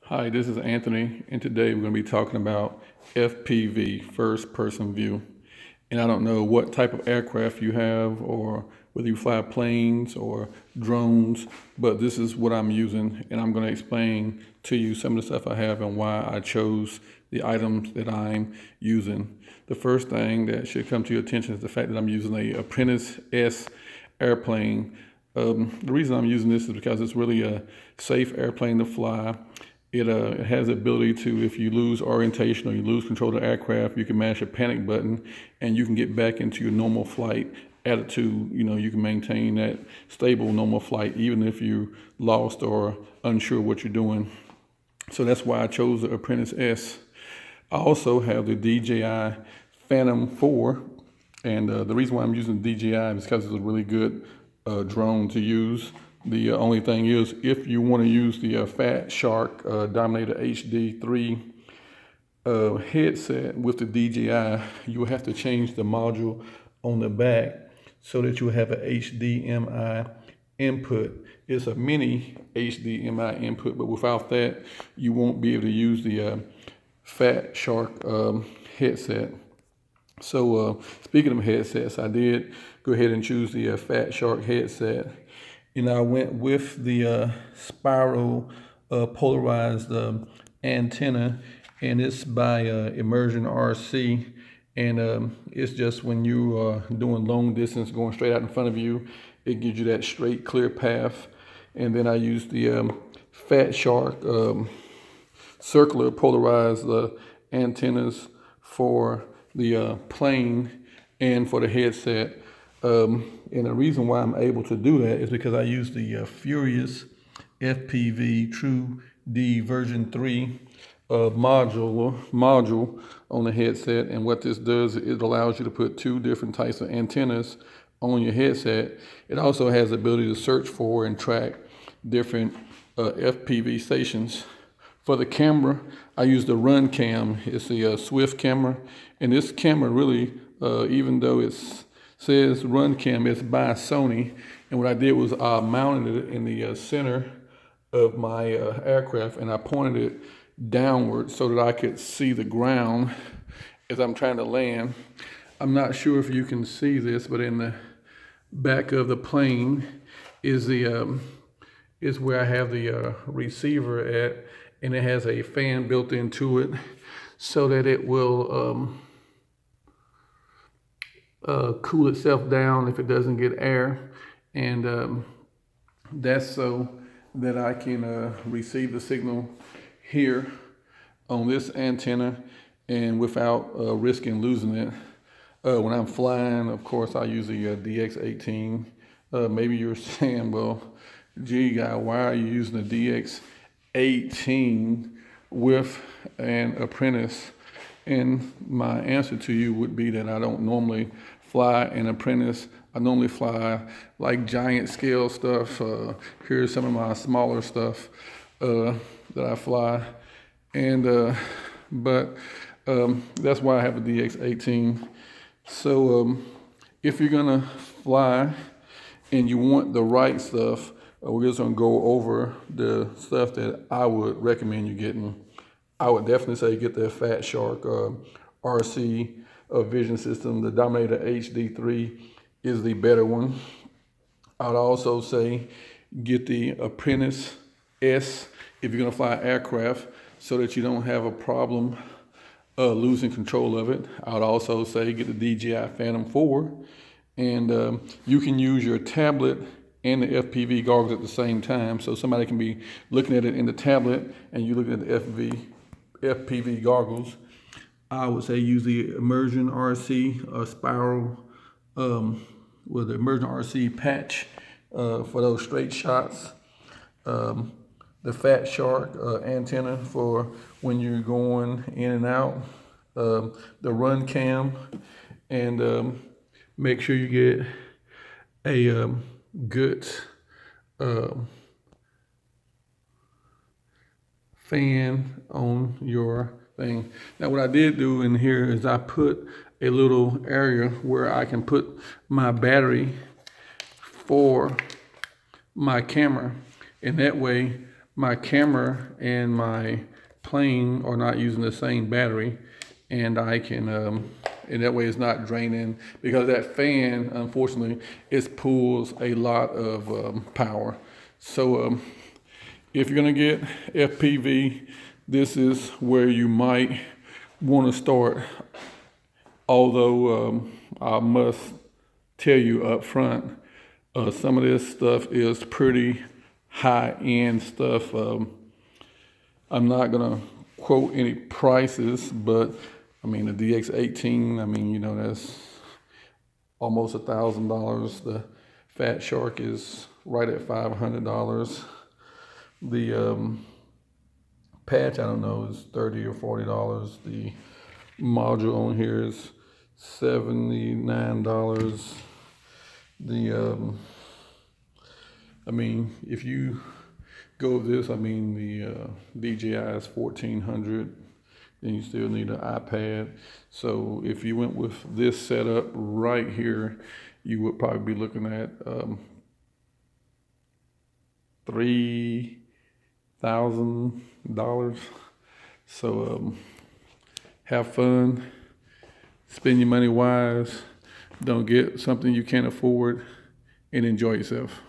Hi, this is Anthony, and today we're going to be talking about FPV, first person view. And I don't know what type of aircraft you have or whether you fly planes or drones, but this is what I'm using, and I'm going to explain to you some of the stuff I have and why I chose the items that I'm using. The first thing that should come to your attention is the fact that I'm using a Apprentice S airplane. The reason I'm using this is because it's really a safe airplane to fly. It has the ability to, if you lose orientation or you lose control of the aircraft, you can mash a panic button and you can get back into your normal flight attitude. You can maintain that stable normal flight even if you're lost or unsure what you're doing. So that's why I chose the Apprentice S. I also have the DJI Phantom 4, and the reason why I'm using the DJI is because it's a really good drone to use. The only thing is, if you want to use the Fat Shark Dominator HD3 headset with the DJI, you will have to change the module on the back so that you have an HDMI input. It's a mini HDMI input, but without that, you won't be able to use the Fat Shark headset. So speaking of headsets, I did go ahead and choose the Fat Shark headset. And I went with the spiral polarized antenna, and it's by Immersion RC. And it's just when you are doing long distance, going straight out in front of you, it gives you that straight, clear path. And then I used the Fat Shark circular polarized antennas for the plane and for the headset. And the reason why I'm able to do that is because I use the Furious FPV True D version 3 module on the headset. And what this does, it allows you to put two different types of antennas on your headset. It also has the ability to search for and track different FPV stations. For the camera, I use the Run Cam. It's the Swift camera, and this camera really, even though it says Run Cam, it's by Sony. And what I did was I mounted it in the center of my aircraft, and I pointed it downward so that I could see the ground as I'm trying to land. I'm not sure if you can see this, but in the back of the plane is is where I have the receiver at, and it has a fan built into it so that it will cool itself down if it doesn't get air. And that's so that I can receive the signal here on this antenna and without risking losing it. When I'm flying, of course, I use the DX18. Maybe you're saying, well, gee, guy, why are you using the DX18 with an Apprentice? And my answer to you would be that I don't normally fly an Apprentice. I normally fly like giant scale stuff. Here's some of my smaller stuff that I fly. And but that's why I have a DX18. So if you're gonna fly and you want the right stuff, we're just gonna go over the stuff that I would recommend you getting. I would definitely say get the Fat Shark RC vision system. The Dominator HD3 is the better one. I'd also say get the Apprentice S if you're gonna fly aircraft so that you don't have a problem losing control of it. I would also say get the DJI Phantom 4, and you can use your tablet and the FPV goggles at the same time. So somebody can be looking at it in the tablet and you looking at the FPV goggles. I would say use the Immersion RC spiral with the Immersion RC patch for those straight shots. The Fat Shark antenna for when you're going in and out. The Run Cam, and make sure you get a good fan on your thing. Now what I did do in here is I put a little area where I can put my battery for my camera, and that way my camera and my plane are not using the same battery, and I can, and that way it's not draining, because that fan, unfortunately, it pulls a lot of power. So if you're gonna get FPV, this is where you might want to start. Although I must tell you up front, some of this stuff is pretty high-end stuff. I'm not gonna quote any prices, but I mean the DX18, I mean, you know, that's almost $1,000. The Fat Shark is right at $500. The patch, I don't know, is $30 or $40. The module on here is $79. I mean, if you go with this, I mean, the DJI is $1,400. Then you still need an iPad. So if you went with this setup right here, you would probably be looking at $3,000. So have fun, spend your money wise, don't get something you can't afford, and enjoy yourself.